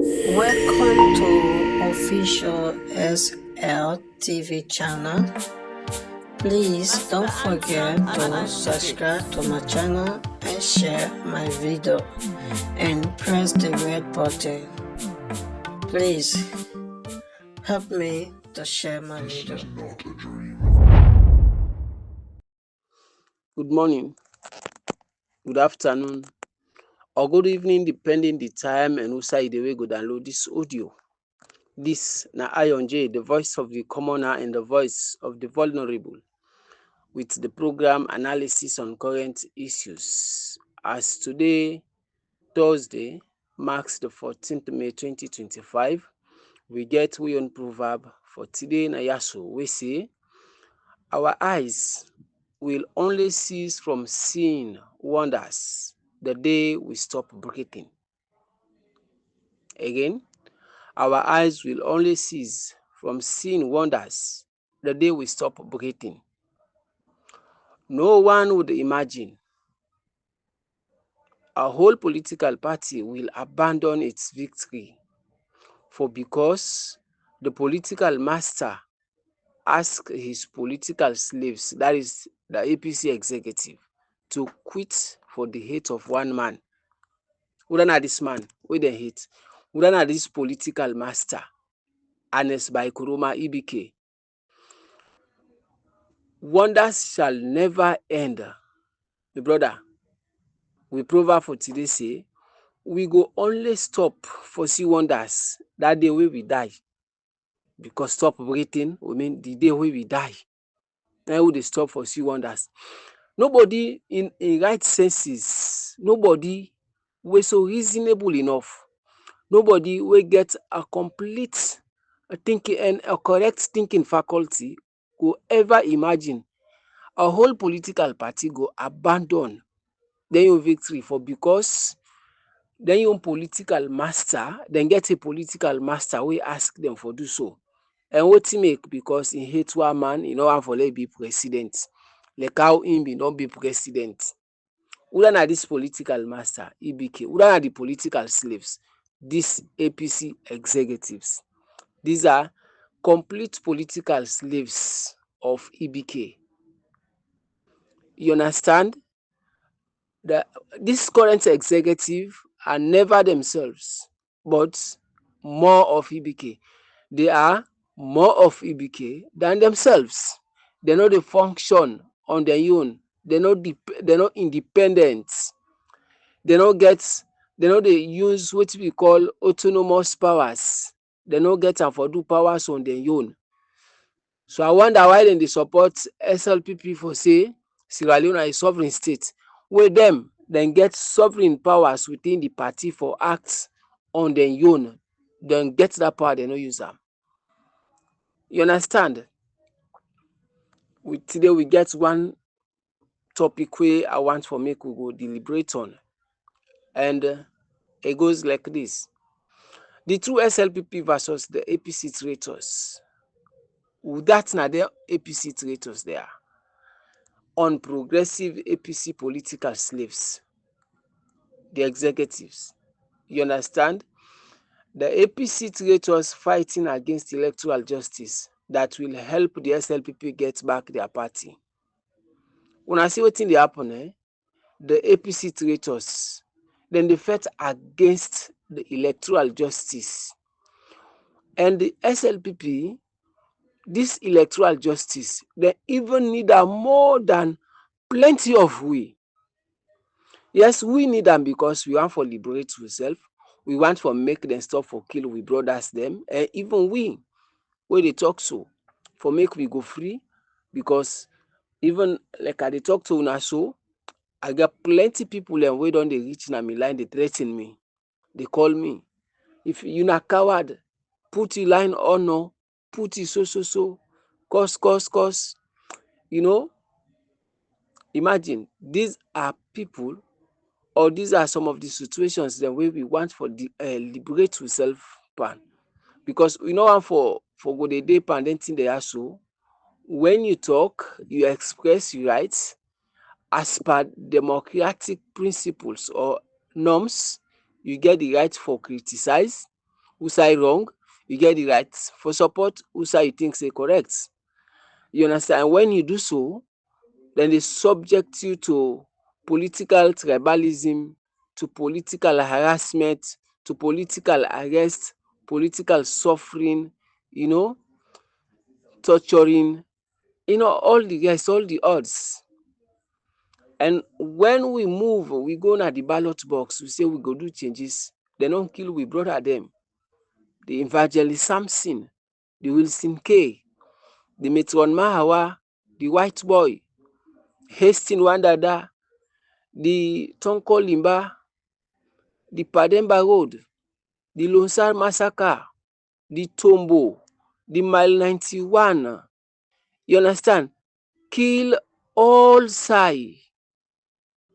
Welcome to official SL TV channel. Please don't forget to subscribe to my channel and share my video and press the red button. Please help me to share my video. Good morning, good afternoon, or good evening, depending the time and who side the way go download this audio. This na Iron J, the voice of the commoner and the voice of the vulnerable, with the program analysis on current issues. As today, Thursday, marks the 14th May 2025, we get we on proverb for today na yaso we say, our eyes will only cease from seeing wonders the day we stop breathing. Again, our eyes will only cease from seeing wonders the day we stop breathing. No one would imagine a whole political party will abandon its victory because the political master asked his political slaves, that is the APC executive, to quit for the hate of one man. Whether na this man wey dem hate, whether na this political master, Ernest Bai Koroma Ibike. Wonders shall never end. My brother, we proverb for today say, we go only stop for see wonders that day wey we die. Because stop breathing, we mean the day wey we die. Na we dey stop for see wonders. Nobody in right senses, nobody wey so reasonable enough, nobody wey get a complete thinking and a correct thinking faculty go ever imagine a whole political party go abandon their own victory for because their own political master, dem get a political master wey ask dem for do so. And wetin make? Because he hate one man, he no wan for let be president. Like how him bin don be president. Whether na this political master, Ibike, whether na the political slaves, these APC executives, these are complete political slaves of Ibike. You understand? This current executive are never themselves, but more of Ibike. They are more of Ibike than themselves. They no dey function on their own. They no independent. They no dey use wetin we call autonomous powers. They no get am for do powers on their own. So I wonder why dem dey support SLPP for say Sierra Leone na a sovereign state, wey dem get sovereign powers within the party for act on their own. Dem get that power, dem no use am. You understand? Today we get one topic wey I want for make we go deliberate on, and it goes like this. The two SLPP versus the APC traitors. That na the APC traitors there. Unprogressive APC political slaves, the executives. You understand? The APC traitors fighting against electoral justice that will help the SLPP get back their party. When I see wetin dey happen, the APC traitors, then they fight against the electoral justice. And the SLPP, this electoral justice, they even need am more than plenty of we. Yes, we need them because we want for liberate ourselves. We want for make them stop for kill we brothers them. And even we, where they talk so, for make we go free. Because even like I dey talk to una so, I get plenty people and wey don dey reach na me line, they threaten me. They call me. If you na coward, put your line on, no, put it so. Cause. You know, imagine these are people, or these are some of the situations that way we want for the liberate ourselves pan. Because we know one for go dey pan then thing they are so. When you talk, you express your rights as per democratic principles or norms. You get the right for criticize. who side wrong, you get the right. For support, who side you think say correct. You understand? And when you do so, then they subject you to political tribalism, to political harassment, to political arrest, political suffering, you know, torturing, all the rest, all the odds. And when we move, we go na the ballot box, we say we go do changes. They don't kill we brother them. The Evangelist Samson, the Wilson K, the Metron Mahawa, the White Boy, Hastin Wandada, the Tonko Limba, the Pademba Road, the Lonsar Massacre, the Tombo, the Mile 91. You understand? Kill all side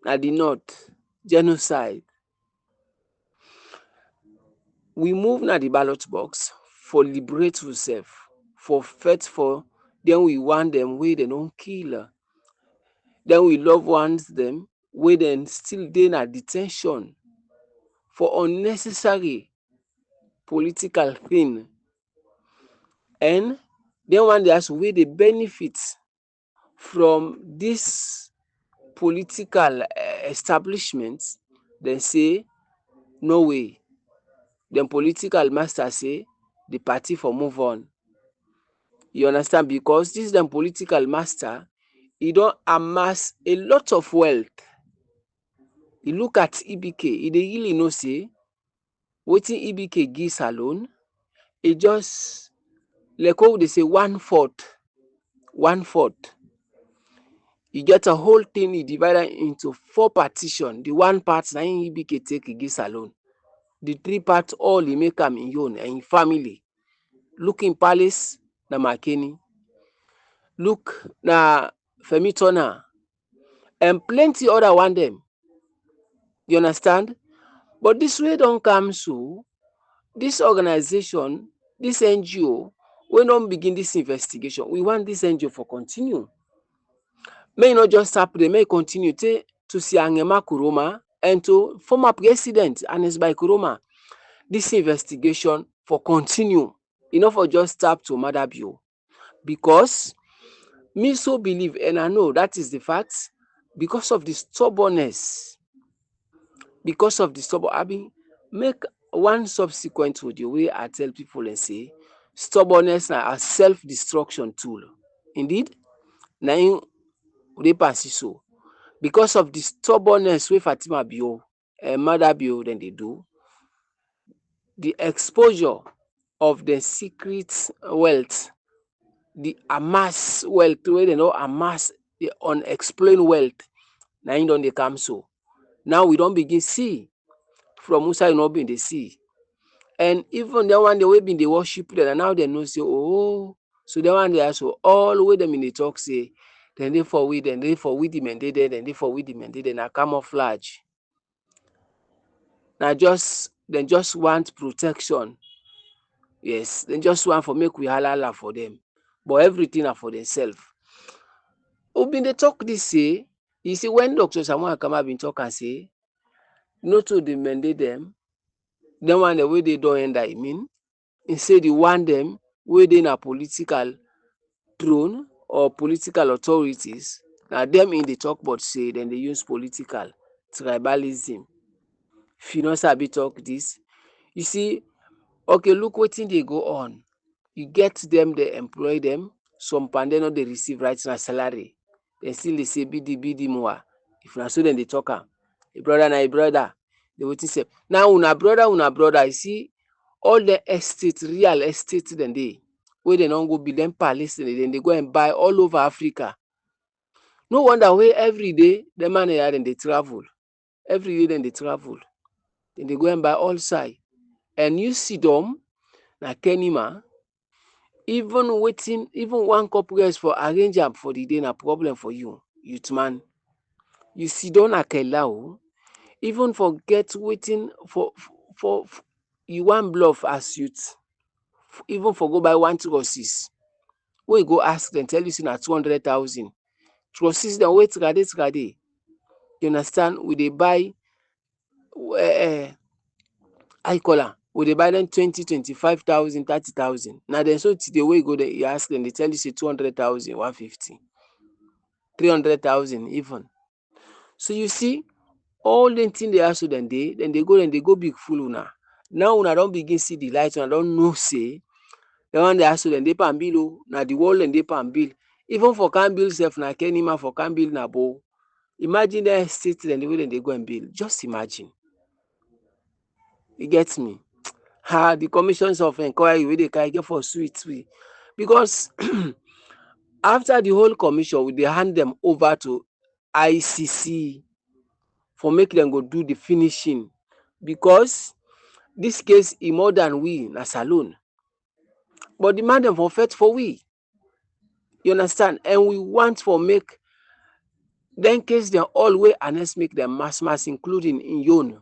at the north, genocide. We move na the ballot box for liberate ourselves, for fight for, then we want them wey dem don kill. Then we love ones them wey dem still dey na de ten tion for unnecessary political thing. And then one dey ask wey dey benefit from dis political establishment, dem say no way. Dem political master say the party for move on. You understand? Because dis dem political master, e don amass a lot of wealth. You look at EBK, e dey really know say wetin EBK give Salone, e just like what we dey say 1/4. 1/4. E get a whole thing, e divide am into 4 partition. The one part na im EBK take e give Salone. The 3 part all e make am im own and im family. Look im palace na Makeni. Look na Femi Turner and plenty other one dem. You understand? But dis wey don come so, dis organization, dis NGO wey don begin dis investigation, we want dis NGO for continue. Make e no just stop there, make e continue to Siangema Kuroma and to former president Ernest Bai Koroma. Dis investigation for continue. E no for just stop to Madabio. Because me so believe, and I know that is the fact, because of the stubbornness, I mean, make one subsequent video where I tell people and say stubbornness na a self-destruction tool. Indeed, na im dey pass so. Because of the stubbornness wey Fatima Bio and Mother Bio then they do, the exposure of the secret wealth, the amass wealth wey dem don amass, the unexplained wealth, na im don dey come so. Now we don begin see from who side we no been dey see. And even that one day wey been dey worship them, and now dem know say oh, so that one day also all wey dem been dey talk say dem dey for we, dem dey for we the men dey there, dem dey for we the men dey there, na camouflage. Na just dem just want protection. Yes, dem just want for make we halala for them. But everything na for themselves. We been dey talk this say, you see when Dr. Samuel Akama been talk and say, no to the men dey them, then one the way they don't end I mean, he say the one them wey dey na political throne or political authorities, na them in the talk but say then they use political tribalism. If you no sabi talk this, you see, okay, look wetin dey go on. You get them, they employ them, some pandeno they receive right now salary. They still dey say bidi more. If na so then they talk am, a brother na a brother. They wetin say. Now una brother, you see all the estate, real estate then they where they don't go build them palace, then they go and buy all over Africa. No wonder where every day the man here then they travel. Every day then they travel. Then they go and buy all side. And you see them, na Kenima, even one couple years for arrange am for the day na problem for you, youth man. You see don akelao, even forget waiting for you want bluff as youth. Even for go buy 1 trusses. Where you go ask them, tell you say na 200,000. Trusses then wait trade. You understand? We they buy I call her we dey buy dem 20, 25,000, 30,000. Na dem so till the way you go there, you ask dem, dey tell you say 200,000, 150, 300,000 even. So you see, all the thing dey house dem dey go big full una. Now una don begin see the light, una don know say the one dey house dem dey palm bill o, na the wall dem dey palm bill. Even for can bill sef na Kenny for can bill na Bo. Imagine the estate dem the way dem dey go and bill. Just imagine. You get me? The commissions of inquiry wey dey carry get for sweet we, because after the whole commission, we dey hand them over to ICC for make dem go do the finishing, because this case e more than we na salon, but the man dem for fight for we. You understand? And we want for make dem case dem all wey harness make dem mass, including Inyon.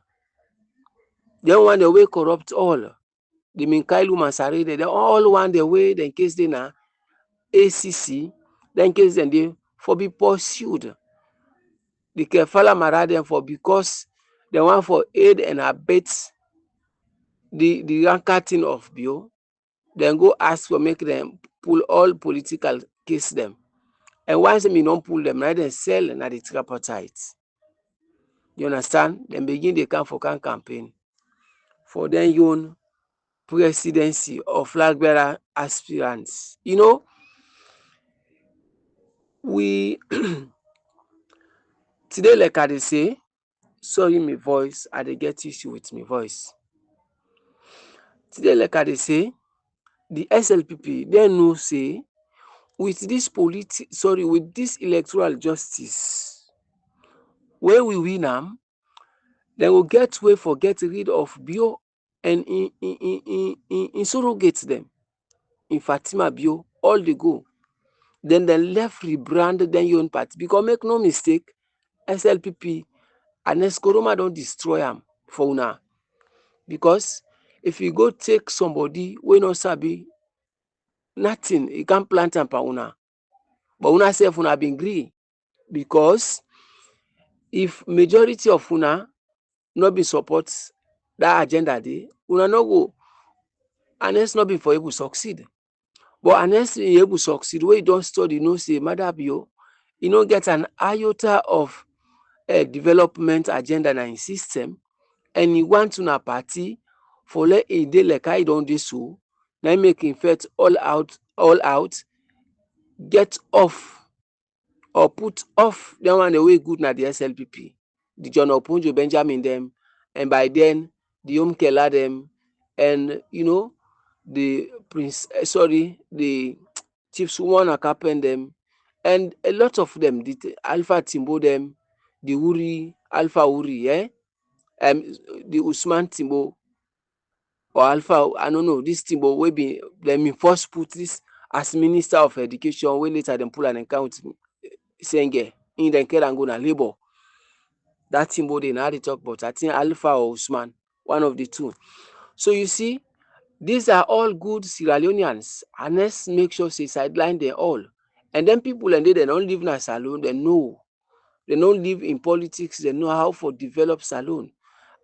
Dem want the way corrupt all. The Minkailu Masarede, they all want the way dem case dey na ACC, dem case dem dey for be pursued. The Kefala Mara dem for because dem want for aid and abet the rankating of Bio, dem go ask for make dem pull all political case dem. And once dem don't pull them, na dem sell na the tripartite. You understand? Dem begin dey come for campaign for dem own presidency or flag bearer aspirants. You know, we today, like I dey say, sorry my voice, I dey get issue with my voice. Today, like I dey say, the SLPP dem know say with this with this electoral justice, when we win am, dem go get way for get rid of Bio and in surrogate them. In Fatima Bio, all they go. Then they left rebrand their own party. Because make no mistake, SLPP and Eskoroma don't destroy them for una. Because if you go take somebody we no sabi nothing, you can't plant am for una. But una self una been gree. Because if majority of una not be support that agenda dey, una no go, unless not be for able succeed. But unless you able succeed, where you don't study, you know, say, Madabio, you know, get an iota of development agenda in system, and you want to na party for let a day like I don't do so, now making fact all out, get off or put off the one the way good na the SLPP, the John Opunjo Benjamin them, and by then the Umkela them, and you know, the Chief Suwana Kapen them, and a lot of them, the Alpha Timbo them, the Uri, Alpha Uri, the Usman Timbo, or Alpha, I don't know, this Timbo will be, them first put this as Minister of Education, when later them pull an account saying, in the Kerangona labor. That Timbo they now they talk about, I think Alpha or Usman, one of the two. So you see, these are all good Sierra Leoneans, and let's make sure they sideline them all. And then people and they don't live in a salon, they know. They don't live in politics, they know how to develop salon.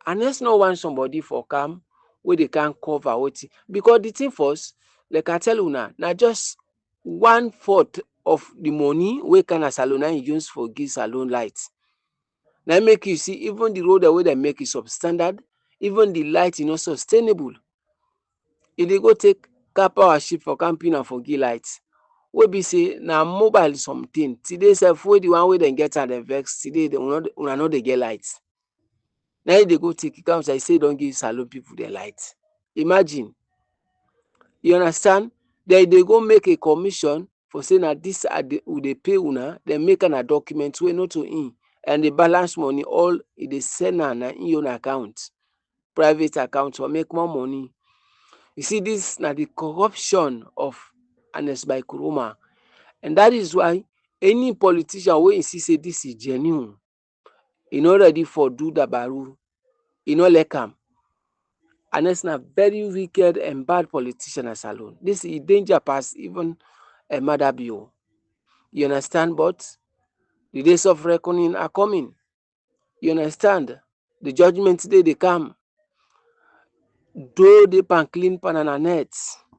And let's not want somebody for come where they can cover what. Because the thing first, like I tell you now just 1/4 of the money we can a salon use for give salon lights. Now make you see, even the road the way they make it substandard, even the light is not sustainable. If they go take car power ship for camping and for give lights, we be say na mobile something. Today self wey the one way they get and they vex, today they will not they get lights. Now they go take it out, I say don't give salon people their lights. Imagine. You understand? They go make a commission for saying that this would they pay una, they make a document wey not to in, and the balance money all they send in your account, private account, for make more money. You see, this now the corruption of Ernest Bai Koroma. And that is why any politician who insist say this is genuine, he not ready for do the baru, he not like him. Ernest na very wicked and bad politician as alone. This is danger past even a Madabio. You understand? But the days of reckoning are coming. You understand? The judgment day they come. do dey pan clean pan and net,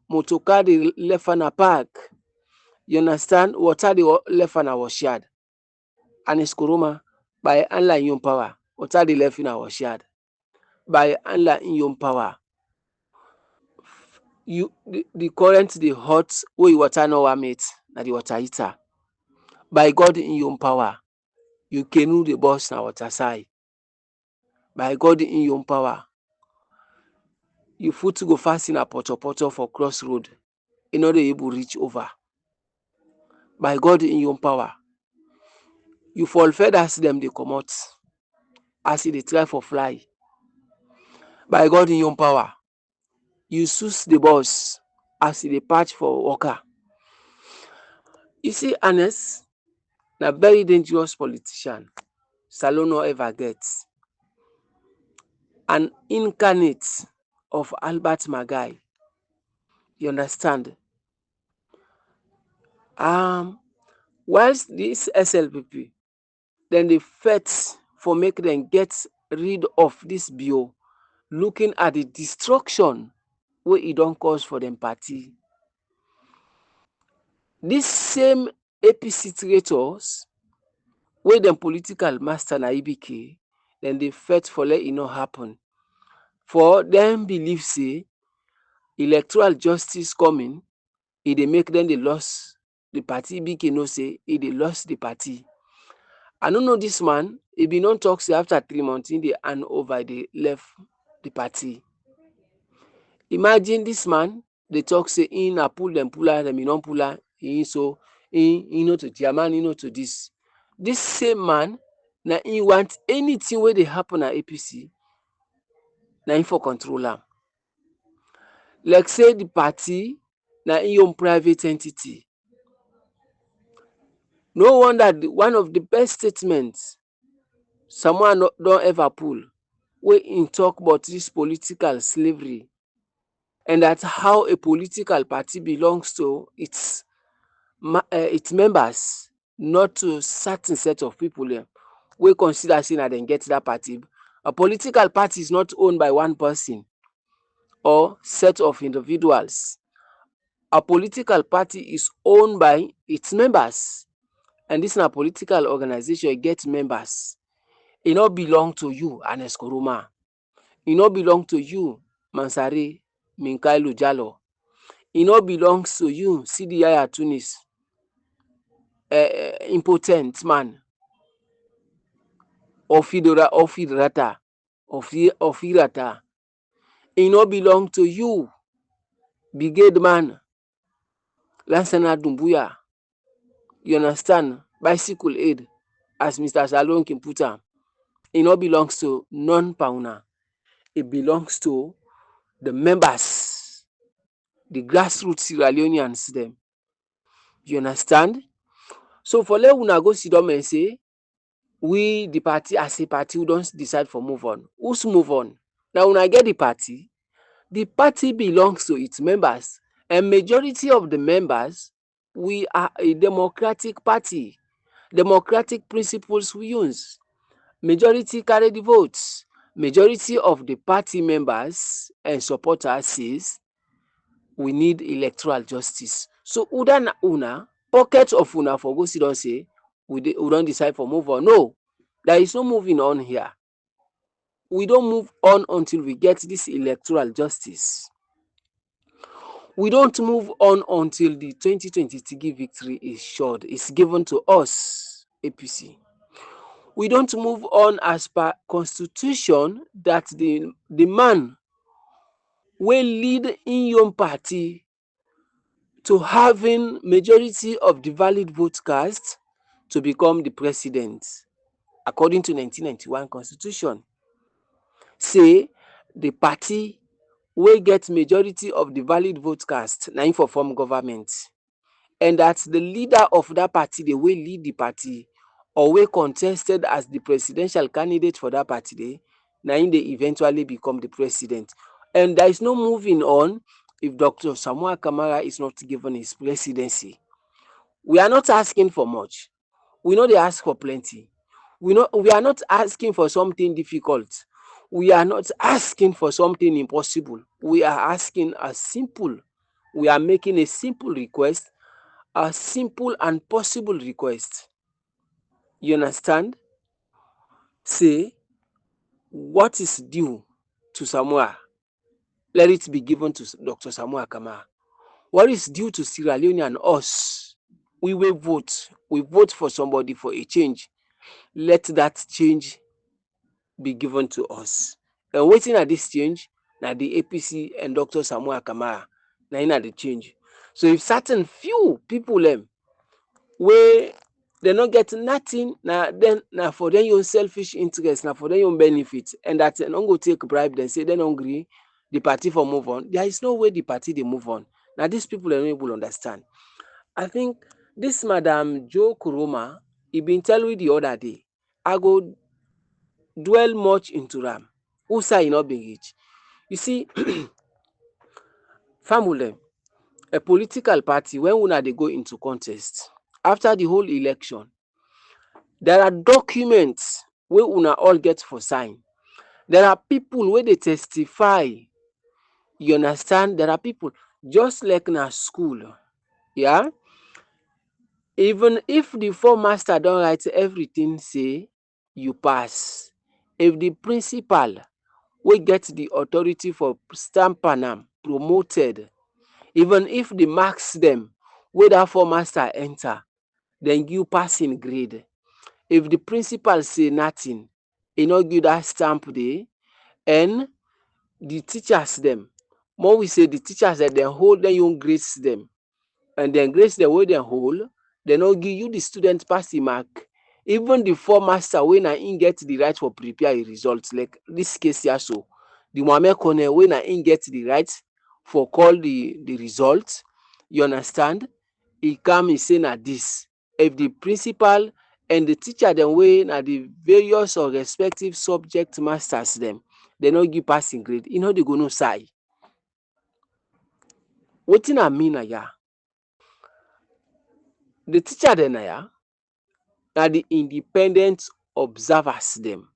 motor car dey left and park. You understand? Water dey left and wash yard. And Eskoroma by Allah in your power. Water dey left in wash yard. By Allah in your power. You the current dey hot wey water no wan meet na the water heater. By God in your power. You canoe the burst na water side. By God in your power. You foot go fast in a poto for crossroad. You no dey able reach over. By God in your power. You fall feathers them dey comot as e dey try for fly. By God in your power. You seize the boss as e dey patch for worker. You see, Ernest na very dangerous politician Salon no ever get. An incarnate of Albert Magai. You understand? Whilst this SLPP, then they fight for make them get rid of this bill, looking at the destruction wey e don cause for them party. This same APC traitors wey dem political master na Ibike, then they fight for let e no happen. For them believe say electoral justice coming, e dey make them dey lost the party. Ibike know say e dey lost the party. I no know this man, e bin don talk say after 3 months e dey hand over, dey left the party. Imagine this man dey talk say e na pull dem e no pull am, so e no to chairman, e no to this. This same man na e want anything wey dey happen at APC na him for control am. Like say the party na im own private entity. No wonder one of the best statements someone don ever pull wey im talk about this political slavery, and that's how a political party belongs to its members, not to certain set of people wey consider say na dem get that party. A political party is not owned by one person or set of individuals. A political party is owned by its members, and this na political organization, e get members. E no belong to you, Ernest Koroma. E no belong to you, Mansare Minkailu Jallow. E no belongs to you, Sidi Yaya Tunis, impotent man, Ofirata. E no belong to you, brigade man, Lansana Dumbuya. You understand? Bicycle aid, as Mr. Salon can put am. It no belongs to non-pauna. It belongs to the members, the grassroots Sierra Leoneans them. You understand? So for let una go sit down and say, we the party as a party, we don't decide for move on. Who's move on? Now when I get the party belongs to its members, and majority of the members, we are a democratic party. Democratic principles we use. Majority carry the votes. Majority of the party members and supporters says we need electoral justice. So una pocket of una for go sit down say we don't decide for move on. No, there is no moving on here. We don't move on until we get this electoral justice. We don't move on until the 2023 victory is short, is given to us, APC. We don't move on as per constitution that the man will lead in your party to having majority of the valid vote cast to become the president, according to 1991 constitution. Say the party will get majority of the valid vote cast na for form government, and that the leader of that party, they will lead the party or will contested as the presidential candidate for that party, they eventually become the president. And there is no moving on if Dr. Samuel Kamara is not given his presidency. We are not asking for much. We know they ask for plenty. We are not asking for something difficult. We are not asking for something impossible. We are asking a simple, we are making a simple request, a simple and possible request. You understand? Say, what is due to Samoa, let it be given to Dr. Samoa Kamara. What is due to Sierra Leone and us? We will vote. We vote for somebody for a change. Let that change be given to us. And waiting at this change, now the APC and Dr. Samoa Kamara, now in the change. So if certain few people where they not get nothing, now then now for them your selfish interest, now for them your benefit, and that they don't go take bribe, then say they don't agree, the party for move on. There is no way the party they move on. Now these people are not able to understand. I think this Madam Joe Kuroma, he been telling me the other day, I go dwell much into Ram. Who say he not be rich? You see, family, a political party, when una they go into contest, after the whole election, there are documents where una all get for sign. There are people where they testify. You understand? There are people just like na school. Yeah. Even if the form master don't write everything, say you pass. If the principal wey get the authority for stamp am promoted, even if the marks dem wey dat form master enter, dem give passing grade. If the principal say nothing, e no give dat stamp dey, and the teachers dem, more we say the teachers dem hold dem own grades dem, and den grades dem wey dem hold, dem no give you the student passing mark. Even the form master wey na im get the right for prepare a result, like dis case here so, the Mohammed Cornell wey na im get the right for call the result, you understand, e come e say na dis. If the principal and the teacher dem wey na the various or respective subject masters dem no give passing grade, e no dey go know side. Wetin I mean na here, the teacher dem na the independent observers dem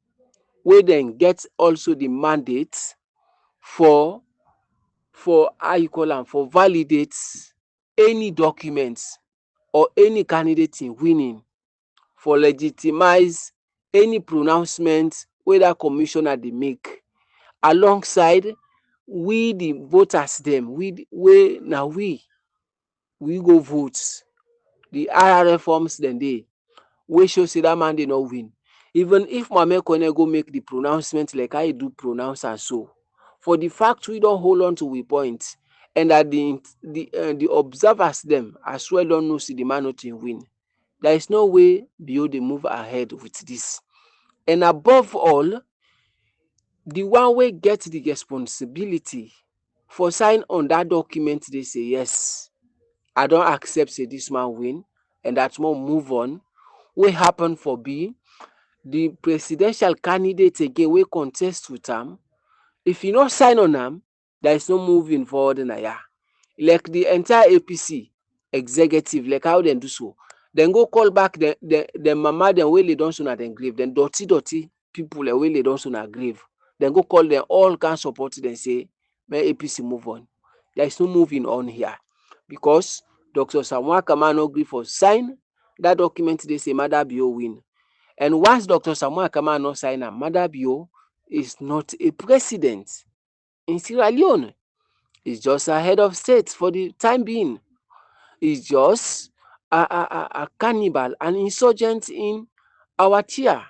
wey dem get also the mandate for how you call am, for validate any document or any candidate in winning, for legitimize any pronouncement wey dat commissioner dey make, alongside we the voters dem, we wey na we go vote. The IRF forms dem dey wey show say dat man dey no win. Even if Mohammed Kone go make the pronouncement like how he do pronounce am so, for the fact we don hold on to we point, and that the observers dem as well don know say the man not win, there is no way BO dey move ahead with this. And above all, the one wey get the responsibility for sign on that document, they say yes, I don accept say this man win, and that one move on. Wey happen for be the presidential candidate again wey contest with am, if e no sign on am, there is no moving forward na here. Like the entire APC executive, like how dem do so, dem go call back dem mama dem wey lay down so na dem grave, dem dirty people wey lay down so na grave, dem go call dem all can support dem, say make APC move on. There is no moving on here, because Dr. Samoa Kamara no gree for sign that document. They say Mada Bio win, and once Dr. Samoa Kamara no sign am, Mada Bio is not a president in Sierra Leone. It's just a head of state for the time being. It's just a cannibal, an insurgent in our tier.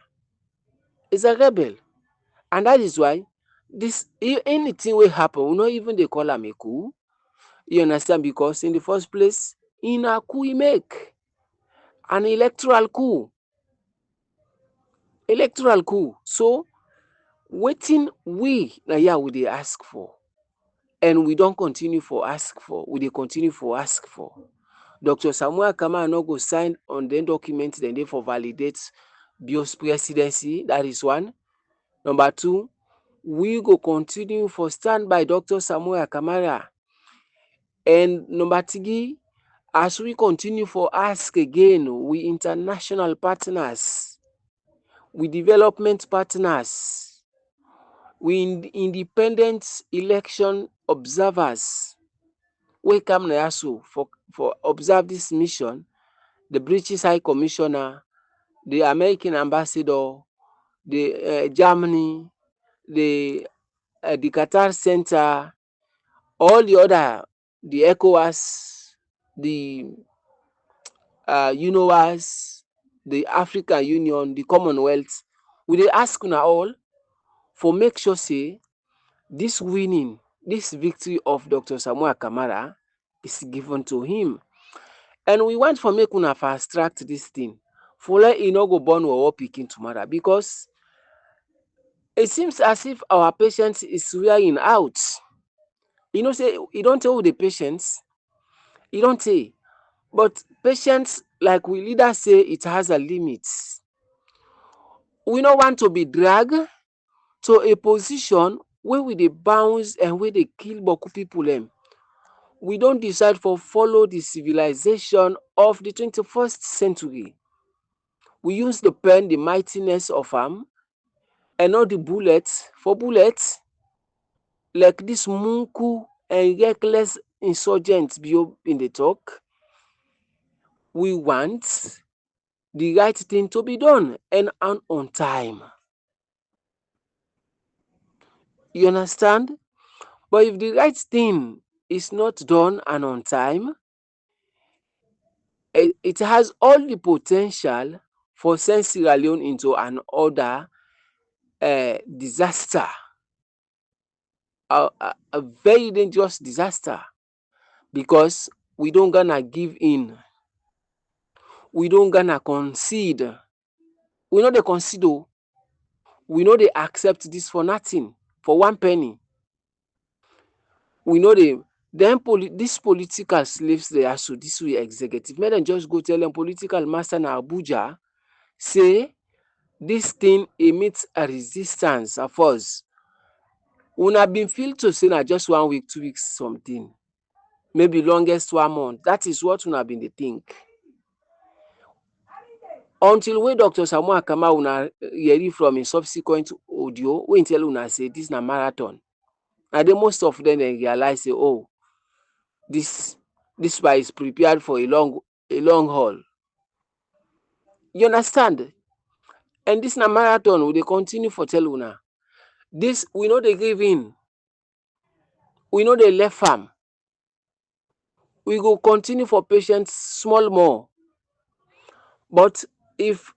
It's a rebel, and that is why this anything will happen, we not even they call am a coup. You understand? Because in the first place, in a coup he make an electoral coup. So wetin we na here we dey ask for, and we don continue for ask for, we dey continue for ask for. Dr. Samoa Kamara no go sign on the document dem dey for validate BIO's presidency. That is one. Number two, we go continue for stand by Dr. Samoa Kamara. And number three, as we continue for ask again, we international partners, we development partners, we independent election observers wey come Nayasu for observe dis mission, the British High Commissioner, the American Ambassador, the Germany, the Qatar Center, all the other, the ECOWAS, the UNOWAS, the African Union, the Commonwealth, we dey ask una all for make sure say dis winning, dis victory of Dr. Samuel Kamara is given to him. And we want for make una fast track dis thing for like e no go born war pikin tomorrow, because it seems as if our patience is wearing out. You know say e don tey we dey patience, e don tey, but patience, like we leaders say, it has a limit. We no want to be dragged to a position wey we dey bounce and wey dey kill boku people dem. We don decide for follow the civilization of the 21st century. We use the pen, the mightiness of am, and not the bullet for bullets, like this munku and reckless insurgents Bio in the talk. We want the right thing to be done and on time. You understand? But if the right thing is not done and on time, it has all the potential for send Sierra Leone into another disaster, a very dangerous disaster, because we don't gonna give in. We don't gonna concede. We no dey concede o. We no dey accept this for nothing, for one penny. We no dey. Then these political slaves they are so this way executive. Make dem just go tell them political master na Abuja say this thing emits a resistance of us. Una been feel to say na just 1 week, 2 weeks something, maybe longest 1 month. That is what una been dey think. Until when Dr. Samuel Akama una hear from a subsequent audio wey tell una say this na marathon. And then most of them they realize say, oh, this spy is prepared for a long haul. You understand? And this na marathon, we dey continue for tell una. This we know they give in. We know they left farm. We go continue for patience small more. But if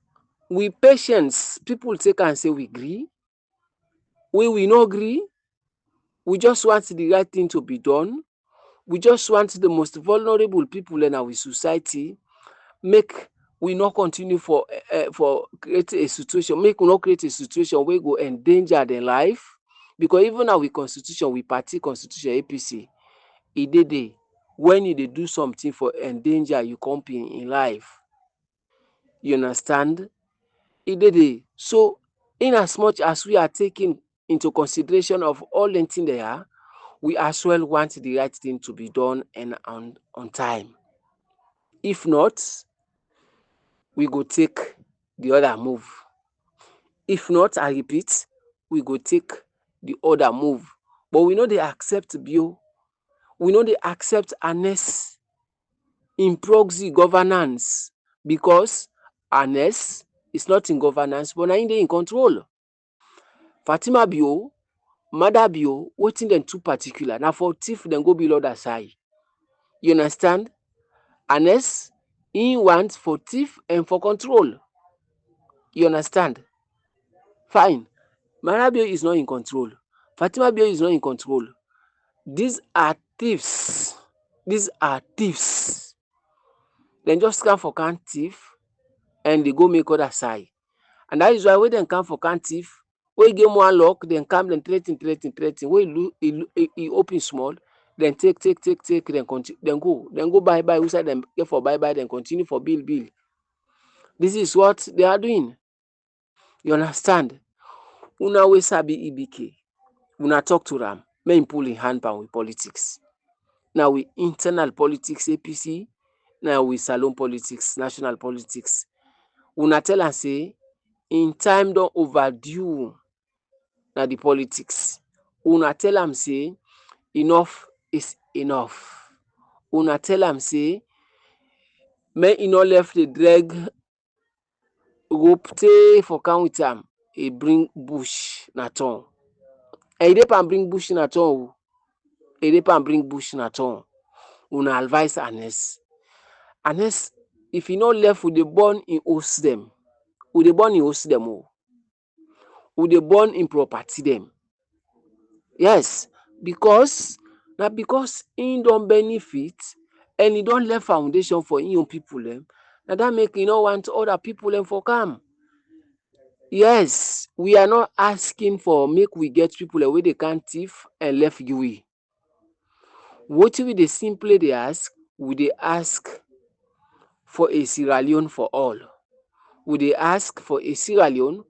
we patience, people take and say we agree. We no agree. We just want the right thing to be done. We just want the most vulnerable people in our society. Make we not continue for create a situation. Make we not create a situation where we go endanger their life. Because even our constitution, we party constitution APC, e dey there. When you dey do something for endanger you company in life, you understand? E dey there. So in as much as we are taking into consideration of all the things they are, we as well want the right thing to be done and on time. If not, we go take the other move. If not, I repeat, we go take the other move. But we know they accept Bio. We know they accept Anes in proxy governance, because Anes is not in governance, but now they in control. Fatima Bio, Mother Bio, wetin dem too particular. Now for thief, then go below that side. You understand? Anes, he wants for thief and for control. You understand? Fine. Mother Bio is not in control. Fatima Bio is not in control. These are thieves. These are thieves. Then just come for can thief and they go make other side. And that is why when they come for can thief, when you give one lock, then come, then threaten. When he open small, then take, then continue, then go buy, outside them get for buy, then continue for bill. This is what they are doing. You understand? Una we sabi EBK. Una talk to them. May pull in hand with politics. Now we internal politics APC. Now we salon politics, national politics. Una tell and say, in time don't overdue. na the politics. Una tell am say enough is enough. Una tell am say make e no left dey drag rope tey for come with am, e bring bush na turn. And e dey pan bring bush na turn o. E dey pan bring bush na turn. Una advise Ernest. Ernest, if e no left, we dey burn im house dem. We dey burn im house dem o. We dey burn im property dem. Yes, because na because im don benefit and e don lay foundation for im own people dem, na dat make e no want other people dem for come. Yes, we are not asking for make we get people dem wey dey come thief and left we. Wetin we dey simply dey ask, we dey ask for a Sierra Leone for all. We dey ask for a Sierra Leone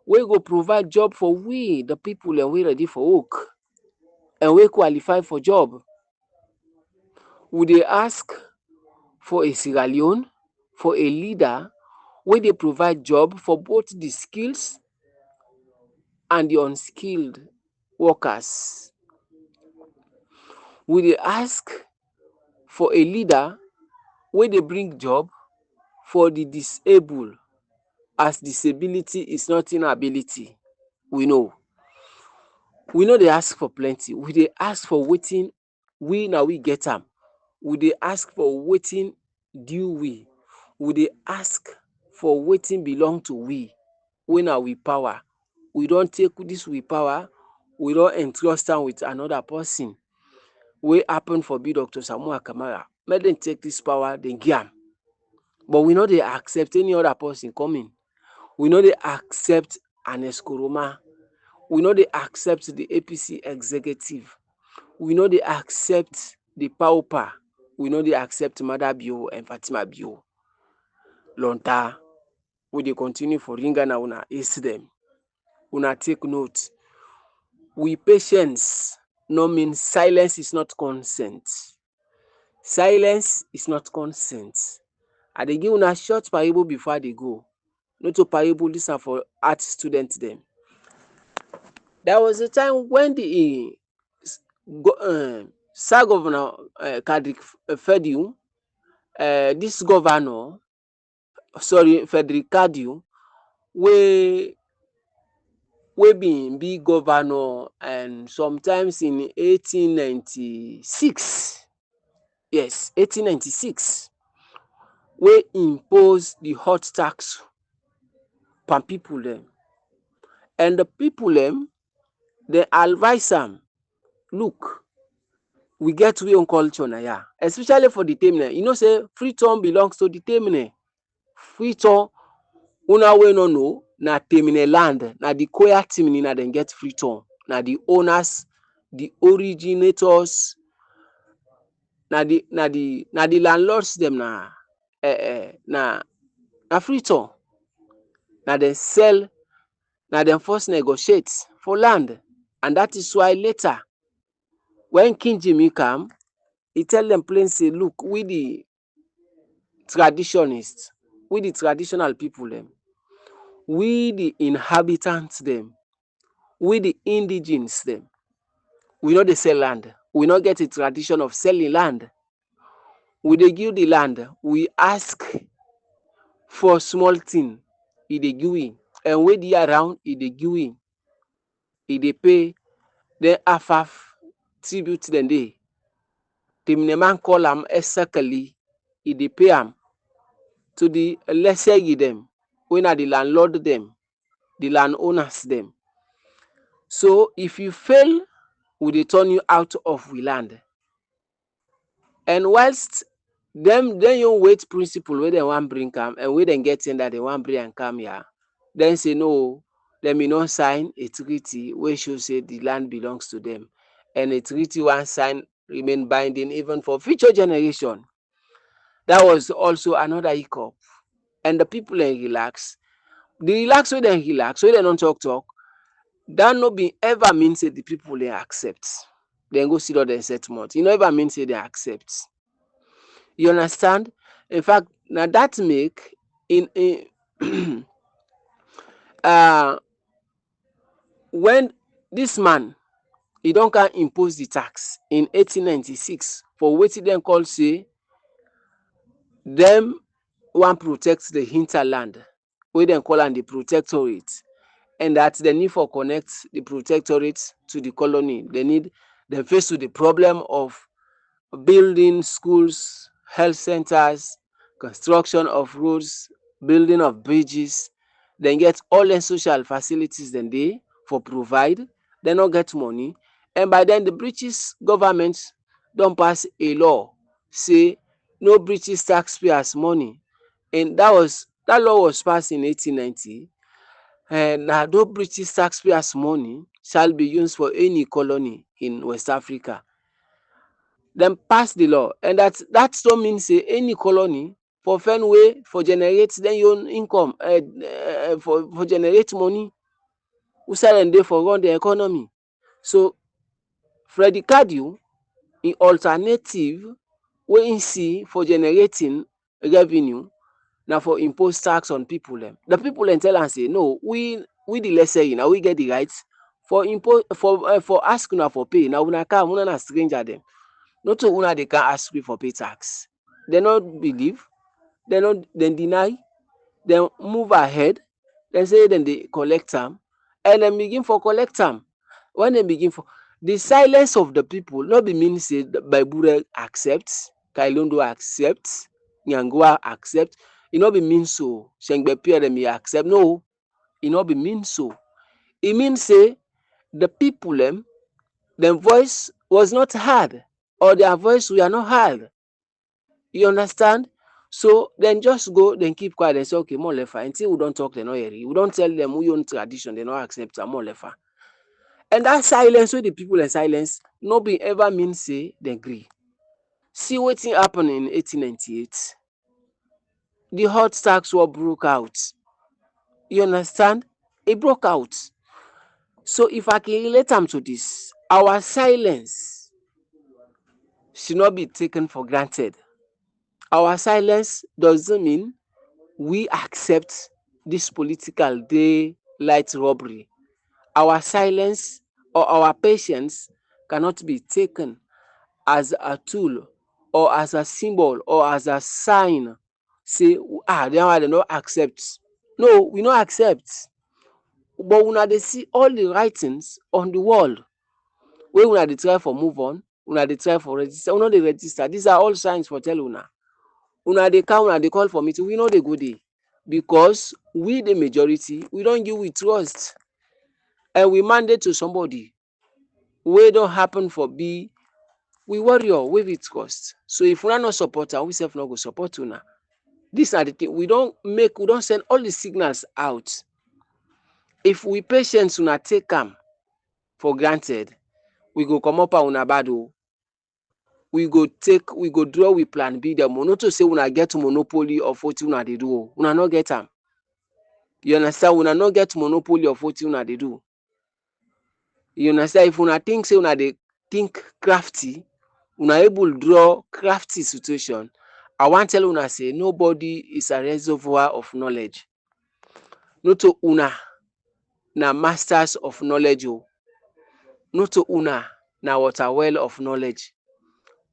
wey go provide job for we, the people dem wey ready for work and wey qualify for job. We dey ask for a Sierra Leone, for a leader wey dey provide job for both the skills and the unskilled workers. We dey ask for a leader wey dey bring job for the disabled, as disability is not inability. We know. We no dey ask for plenty. We dey ask for wetin we na we get am. We dey ask for wetin due we. We dey ask for wetin belong to we, wey na we power. We don take dis we power, we don entrust am with another person wey happen for be Dr. Samuel Kamara. Make dem take dis power, dem give am. But we no dey accept any other person coming. We no dey accept Ernest Koroma. We no dey accept the APC executive. We no dey accept the pauper. We no dey accept Mada Bio and Fatima Bio. Lonta, we dey continue for ringa na una ace dem. Una take note. We patience no mean silence is not consent. Silence is not consent. I dey give una short parable before I dey go. No to parable, dis na for art students dem. There was a time when the Sir Governor Kadri Fediu, this governor, Frederick Kadiu, wey bin be governor and sometimes in 1896. Yes, 1896, wey impose the hot tax per people dem. And the people dem, they advise am, look, we get we own culture na ya, especially for the Temne. You know say Freetown belongs to the Temne. Freetown, una wey no know, na Temne land, na the Koya Temne na dem get Freetown. Na the owners, the originators, na the landlords dem na Freetown. Na dem sell, na dem first negotiate for land. And that is why later, when King Jimmy come, he tell them plain say, look, we the traditionists, we the traditional people them, we the inhabitants them, we the indigenes them, we no dey sell land. We no get a tradition of selling land. We dey give the land. We ask for small thing, e dey give we. And wey dey around, e dey give we. E dey pay then half tribute dem dey. The man call am Esekeli, e dey pay am to the lesser dem, wey na the landlord dem, the landowners dem. So if you fail, we dey turn you out of we land. And whilst them you wait principle wey dem wan bring am and wey dem get in that they wan bring am come here, then say no, dem may not sign a treaty wey show say the land belongs to them. And a treaty one sign remain binding even for future generation. That was also another hiccup. And the people then relax. The relax wey dem relax, wey dem don't talk, that no be ever mean say the people they accept. Then go sit down and settlement. You know ever mean say they accept. You understand? In fact, now that make in when Dis man e don come impose the tax in 1896 for wetin dem call say dem wan protect the hinterland wey dem call am the protectorate, and that dem need for connect the protectorate to the colony. Dem face with the problem of building schools, health centers, construction of roads, building of bridges. Dem get all dem social facilities dem dey for provide, dem no get money, and by den the British government don pass a law say no British taxpayers money, and dat law was passed in 1890. Na no British taxpayers money shall be used for any colony in West Africa. Dem pass the law, and dat don mean say any colony for find way for generate dem own income, for generate money outside dem dey for run the economy. So Freddy Kadu, im alternative wey im see for generating revenue na for impose tax on people dem. The people dem tell am say no, we the lessee na we get the right for ask una for pay, na una come, una na stranger dem. Not so una dey come ask we for pay tax. Dem no believe, dem deny, dem move ahead, dem say dem dey collect am, and dem begin for collect am. When dem begin for, the silence of the people no be mean say Baibure accept, Kailondo accept, Nyangwa accept. E no be mean so, Shengbe Pierre accept. No, e no be mean so. E mean say the people dem voice was not heard, or their voice were not heard. You understand? So dem just go, dem keep quiet, dem say okay, more lefa. Until we don talk, dem no hear. We don tell dem we own tradition, dem no accept am, more lefa. And that silence wey the people dem silence no be ever mean say dem gree. See wetin happen in 1898. The hot tax war broke out. You understand? E broke out. So if I can relate am to this, our silence should not be taken for granted. Our silence doesn't mean we accept this political daylight robbery. Our silence or our patience cannot be taken as a tool or as a symbol or as a sign say dem no accept. No, we no accept. But una dey see all the writings on the wall wey una dey try for move on, una dey try for register, una no dey register. These are all signs for tell una. Una dey come, una dey call for meeting, we no dey go there, because we the majority, we don give we trust, and we mandate to somebody wey don happen for be we warrior wey we trust. So if una no support am, we sef no go support una. Dis na the thing. We don send all the signals out. If we patience una take am for granted, we go comot pa una bad o. We go draw we plan B dem o. No to say una get monopoly of wetin una dey do o. Una no get am. You understand? Una no get monopoly of wetin una dey do. You understand? If una think say una dey think crafty, una able draw crafty situation, I wan tell una say nobody is a reservoir of knowledge. No to una na masters of knowledge o. No to una na water well of knowledge.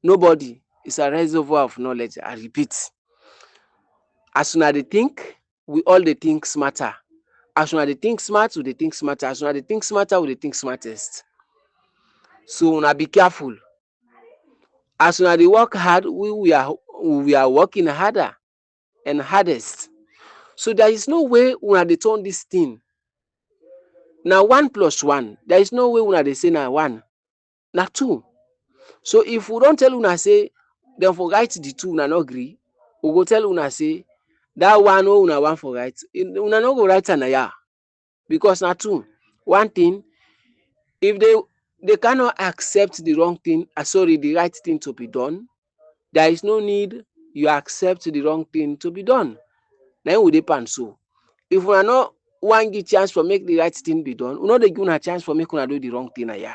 Nobody is a reservoir of knowledge. I repeat. As una dey think, we all dey think smarter. As una dey think smart, we dey think smarter. As una dey think smarter, we dey think smartest. So una be careful. As una dey work hard, we are working harder and hardest. So there is no way una dey turn this thing. Na 1 + 1. There is no way una dey say na 1. Na 2. So if we don tell una say dem for write the 2, una no gree, we go tell una say that 1 wey una wan for write, una no go write am na because na 2. One thing, if they cannot accept the the right thing to be done, there is no need you accept the wrong thing to be done. Na im we dey pan so. If una no wan give chance for make the right thing be done, una no dey give una chance for make una do the wrong thing na.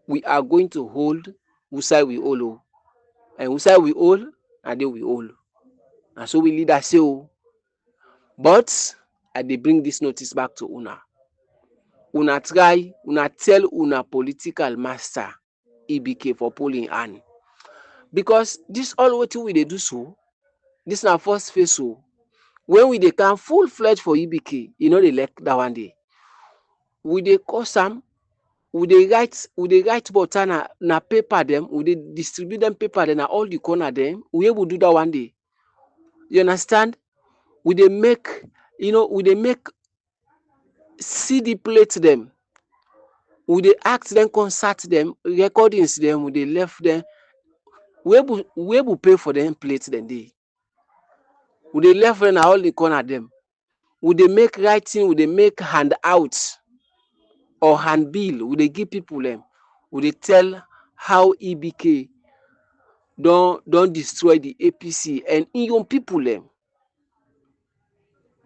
We are going to hold whose side we hold o. And whose side we hold, and they we hold. And so we leaders say o. But I dey bring this notice back to una. una try una tell una political master Ibike for polling hand, because dis all wetin we dey do so, dis na first phase o. When we dey count full fledged for Ibike, e no dey like dat one dey. We dey curse am, we dey write butter na paper dem, we dey distribute dem paper dem na all the corner dem, we able do dat one day. You understand? We dey make we dey make CD plate dem, we dey act dem, concert dem, recordings dem, we dey left dem, we able pay for dem plate dem dey. We dey left dem na all the corner dem. We dey make writing, we dey make handout or handbill, we dey give people dem, we dey tell how Ibike don destroy the APC and im own people dem.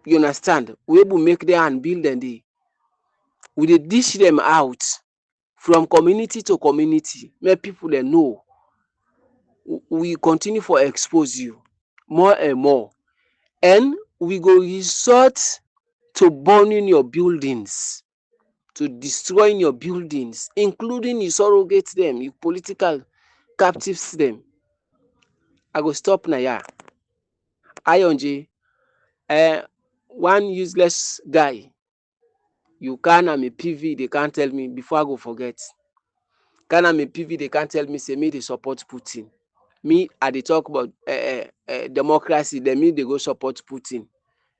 You understand? We able make dem handbill dem dey. We dey dish dem out from community to community, make people dem know. We continue for expose you more and more, and we go resort to burning your buildings, to destroying your buildings, including your surrogates dem, your political captives dem. I go stop na here. Ayonje, one useless guy, you can am a PV, dey can't tell me before I go forget. Can am a PV, dey can't tell me say me dey support Putin. Me, I dey talk about democracy, then me dey go support Putin.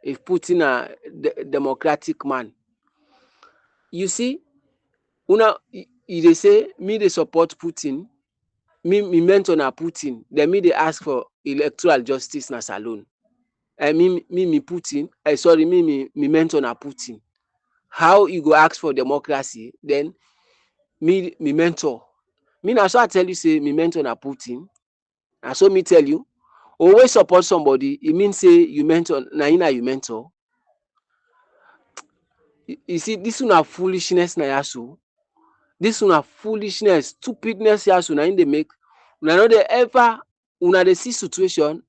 If Putin na democratic man, you see, una e dey say me dey support Putin, me mentor na Putin, then me dey ask for electoral justice na salon. Me Putin, sorry, me mentor na Putin. How you go ask for democracy, then me mentor? Me na so I tell you say me mentor na Putin. Na so me tell you. Always support somebody, e mean say you mentor, na him na you mentor. You see, this una foolishness na yaso. This una foolishness, stupidness yaso na him dey make. Una no dey ever, una dey see situation,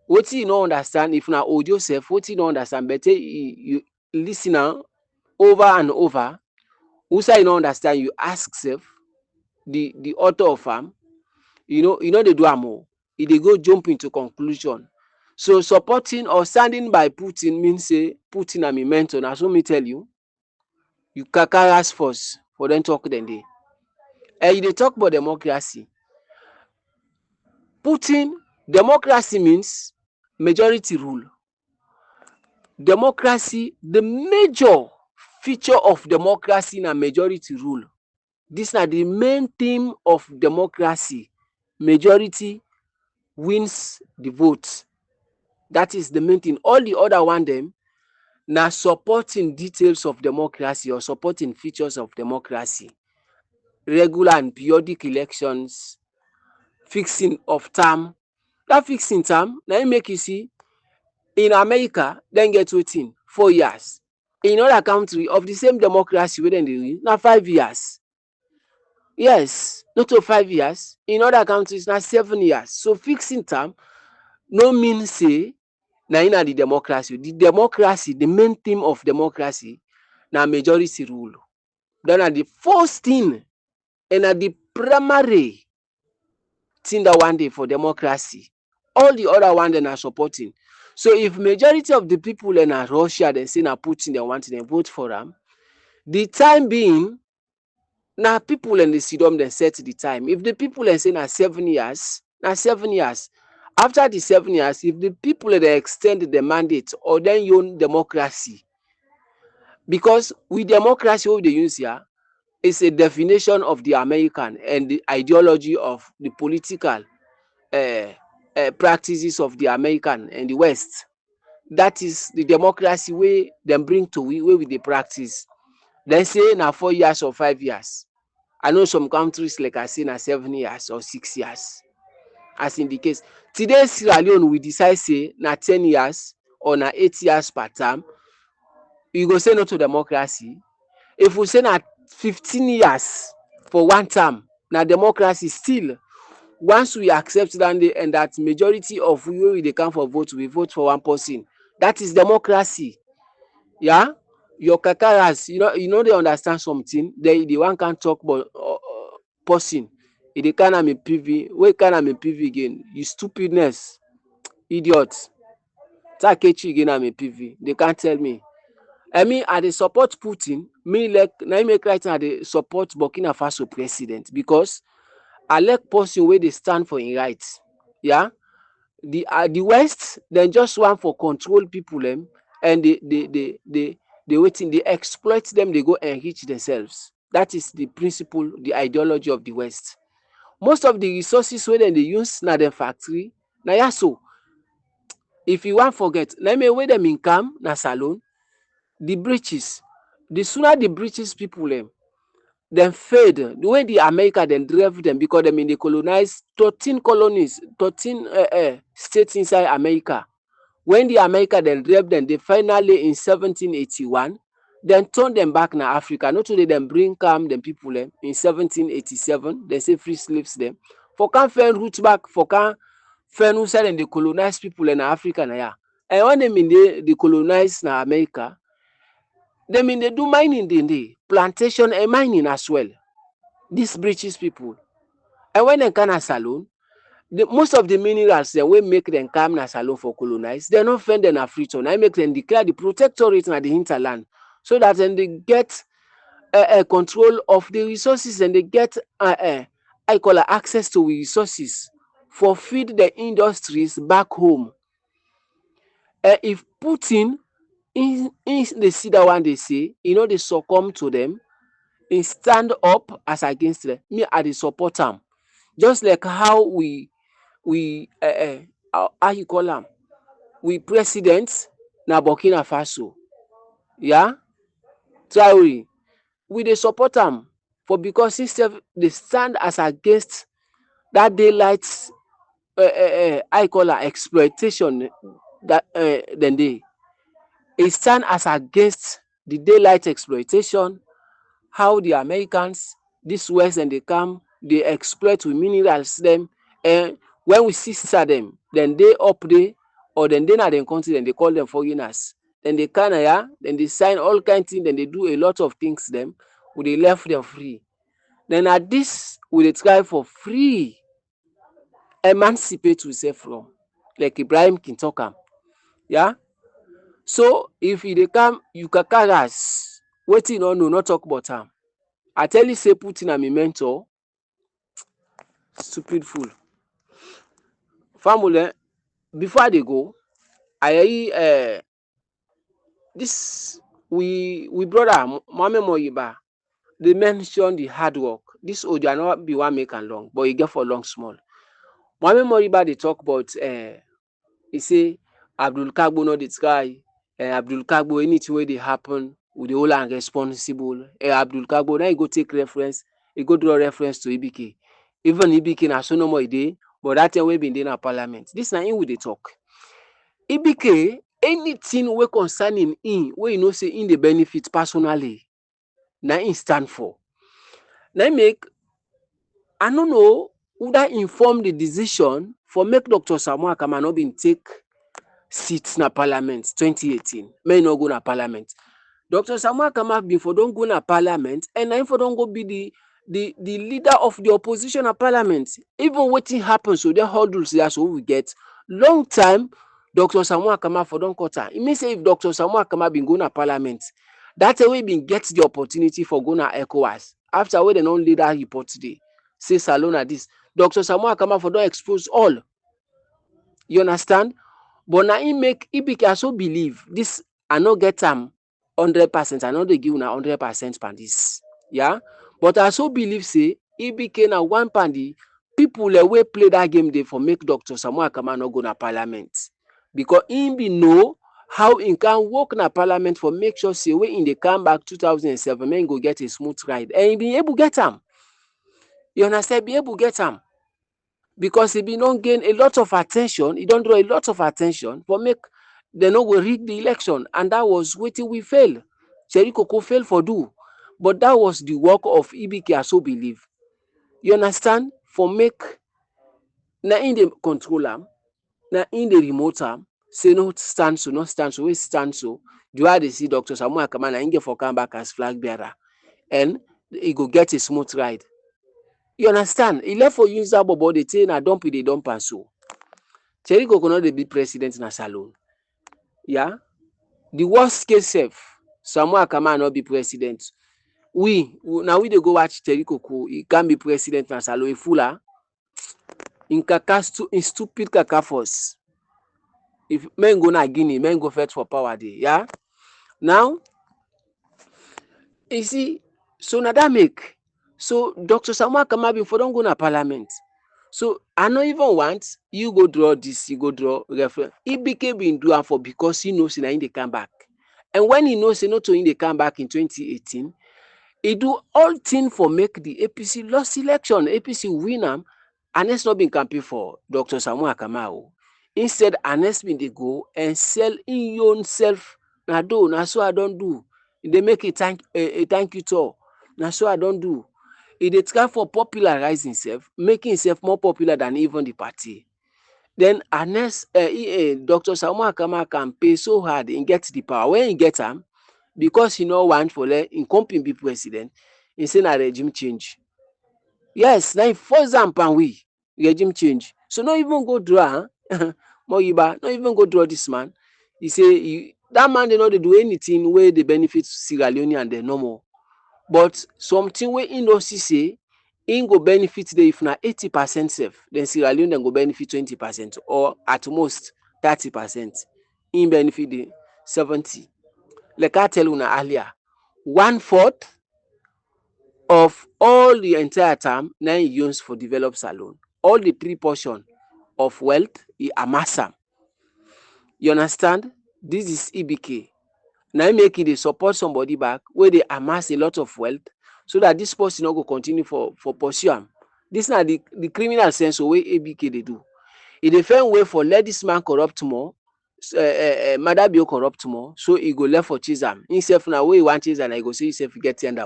wetin you no understand, if una hold yourself, wetin you no understand, better you lis ten am over and over. Who say you no understand, you ask sef the author of am. You no dey do am o. E dey go jump into conclusion. So supporting or standing by Putin means say Putin na me mentor. Na so me tell you. You kakaras first for dem talk dem dey. And you dey talk about democracy. Democracy means majority rule. Democracy, the major feature of democracy na majority rule. This na the main theme of democracy. Majority wins the vote. That is the main thing. All the other one dem na supporting details of democracy or supporting features of democracy. Regular and periodic elections, fixing of term. That fixing term na im make you see in America dem get wetin 4 years. In other country of the same democracy wey dem dey win na 5 years. Yes, not to 5 years. In other countries na 7 years. So fixing term no mean say na im na the democracy. The democracy, the main theme of democracy na majority rule. That na the first thing and na the primary thing that one day for democracy. All the other one dem na supporting. So if majority of the people in Russia dem say na Putin dem want, dem vote for am, the time being na people in the sidom dem set the time. If the people dem say na 7 years, na 7 years. After the 7 years, if the people dey extend the mandate or then you own democracy, because with democracy what we dey use here is a definition of the American and the ideology of the political practices of the American and the West. That is the democracy wey dem bring to we, wey we dey practice. Dem say na 4 years or 5 years. I know some countries like I say na 7 years or 6 years. As in the case today, Sierra Leone we decide say na 10 years or na 8 years per term, you go say no to democracy. If we say na 15 years for one term, na democracy still. Once we accept that day and that majority of we wey we dey count for vote, we vote for one person, that is democracy. Yeah, Your kakaras, you know they understand something. The one can talk, but person, they can am a PV. Where can am a PV again? You stupidness, idiot. Takechi again am a PV. They can't tell me. I mean, I dey support Putin. Me like na im make right now I dey support Burkina Faso president because I like person wey dey stand for im right. Yeah, the West dem just want for control people and they wetin dey exploit them, dey go enrich themselves. That is the principle, the ideology of the West. Most of the resources wey dem dey use na dem factory na yaso. If you wan forget, na im wey dem incam na salon. The breaches, the sooner the breaches people dem fade, the way the America dem drive dem because dem bin dey colonize 13 colonies, 13 states inside America. When the America dem drive dem, they finally in 1781 dem turn dem back na Africa. Not only dem bring am dem people in 1787, dem say free slaves dem. For can find route back, for can find who side dem dey colonize people na Africa na ya. And when dem bin dey colonize na America, dem bin dey do mining dey plantation and mining as well. These British people. And when dem come na salon, most of the minerals dem wey make dem come na salon for colonize, dem no find dem na free-turn. Na im make dem declare the protectorate na the hinterland, so that dem dey get control of the resources, and they get access to resources for feed the industries back home. If Putin dey see that one dey say, e no dey succumb to them, e stand up as against them, me I dey support am. Just like how we how you call am, we president na Burkina Faso, yeah, Traore, we dey support am for because he sef dey stand as against that daylight how you call am exploitation that dem dey. E stand as against the daylight exploitation, how the Americans, this West dem dey come dey exploit with minerals dem. When we see dem dey up there or dem dey na dem country, dem dey call them foreigners. Dem dey come here, dem dey sign all kind things, dem dey do a lot of things dem. We dey left them free. Then na this we dey try for free emancipate we sef from, like Ibrahim king talk am. Yeah. So if you dey come, you kakaras, wetin you no know, no talk about am. I tell you say Putin na my mentor. Stupid fool. Family, before I dey go, I this we brother Mohammed Moyiba, they mention the hard work. This audio I no be one make am long, but e get for long small. Mohammed Moyiba dey talk about he say Abdul Kagbo no dey try, Abdul Kagbo anything wey dey happen we dey hold am responsible. Abdul Kagbo na he go take reference, he go draw reference to Ibk. Even Ibk na so no more e dey, but that time wey bin dey na parliament. This na him we dey talk. Ibk, anything wey concerning him wey you know say him dey benefit personally, na him stand for. Na him make I no know who that inform the decision for make Dr. Samuel Akama no bin take seat na parliament 2018. May no go na parliament. Dr. Samuel Akama bin for don go na parliament, and na him for don go be the leader of the opposition na parliament. Even wetin happen, so the hurdles there so we get long time. Dr. Samuel Akama for don cut am. E mean say if Dr. Samuel Akama bin go na parliament, that way bin get the opportunity for go na ECOWAS. After wey dem don lay that report today, say salon na this, Dr. Samuel Akama for don expose all. You understand? But na him make Ibk also believe this. I no get am 100%. I no dey give una 100% pan this. Yeah, but I also believe say Ibk na one pan the people wey play that game dey for make Dr. Samuel Akama no go na parliament, because him be know how him can work na parliament for make sure say when him dey come back 2007, make him go get a smooth ride, and he be able get am. You understand? Be able get am because he be don gain a lot of attention. He don draw a lot of attention for make dem no go rig the election, and that was wetin we fail. Seri Koko fail for do, but that was the work of Ibk. I so believe. You understand? For make na him dey control am, na him dey remote am. Say no stand so, no stand so, wey stand so. the way they see Dr. Samuel Akama na him get for come back as flag bearer, and he go get a smooth ride. You understand? He left for use that bobo dey say na dump dey dump am so. Cherry Coco no dey be president na salon. Yeah. The worst case sef, Samuel Akama no be president. We dey go watch Cherry Coco, he can be president na salon. A fool in stupid kaka force. If men go na Guinea, men go fight for power there. Yeah. Now, you see, so na that make. So Dr. Samuel Akama before don't go na parliament. So I no even want you go draw this, you go draw reference. Ibike been do am for because he knows na him dey come back. And when he knows not to him dey come back in 2018, he do all thing for make the APC lost election. APC win am. Anes not been campaign for Dr. Samuel Akama. Instead, Anes been dey go and sell in your own self. Na do, na so I don't do. They make a thank you tour. Na so I don't do. He dey try for popularize himself, making himself more popular than even the party. Then Anes, Dr. Samuel Akama can pay so hard and get the power. When he get am, because he no want for let him company be president, he say na regime change. Yes, now he force am pan we regime change. So no even go draw, Moyiba, no even go draw this man. He say that man dey not do anything where they benefit Sierra Leone and the normal. But something where he no see say he go benefit there if na 80% safe, then Sierra Leone then go benefit 20% or at most 30%. He benefit the 70. Like I tell you earlier, 1/4 of all the entire term now he use for develop salon. All the 3 portion of wealth he amass am. You understand? This is EBK. Now make it dey support somebody back where they amass a lot of wealth so that this person no go continue for pursue am. This na the criminal sense of way ABK they do. He dey find way for let this man corrupt more, Madabio corrupt more, so he go left for chase am. Himself na way he want chase and I go say himself get tender.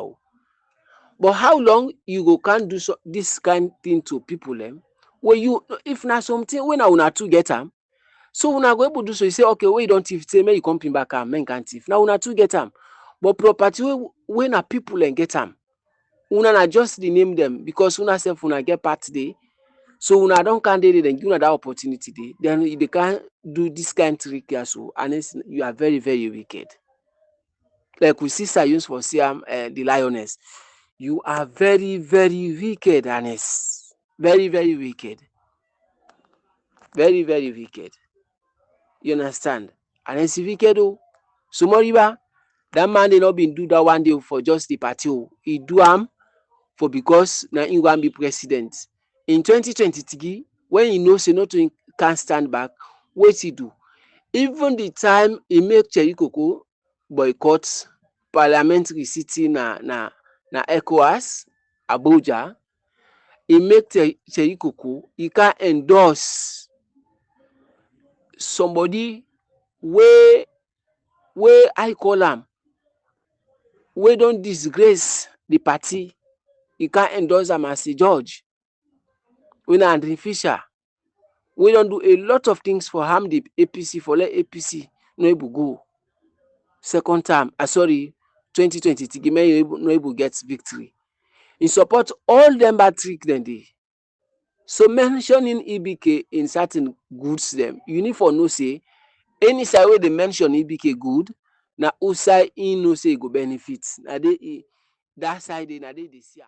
But how long you go can't do this kind thing to people where you if na something when una two get am, so una go able to do so you say okay wey you don't thief say make you come back am men can't thief. Now una two get am, but property when na people and get am, una na just the name them because una self una get part day, so una don't candidate then give una that opportunity day, then they can do this kind trick here so and you are very very wicked. Like we see Sayuns for Siam the lioness. You are very, very wicked, Anes. Very, very wicked. Very, very wicked. You understand? Anes is wicked. So, Moriba, that man did not been do that one day for just the party. He do am for because now he want be president. In 2023, when he knows not to can't stand back, what he do? Even the time he make Cherry Coco boycott parliamentary city na ECOWAS, Abuja, he make Cherry Coco, he can endorse somebody where I call him, we don't disgrace the party, he can endorse him as a judge. We na Andrew Fisher, we don't do a lot of things for harm the APC for let APC no able go. Second term, 2023, no able get victory. In support all them bad trick then they. So mentioning EBK in certain goods them, you need for no say any side where they mention EBK good, na outside in no say go benefit. Na they that side na they see.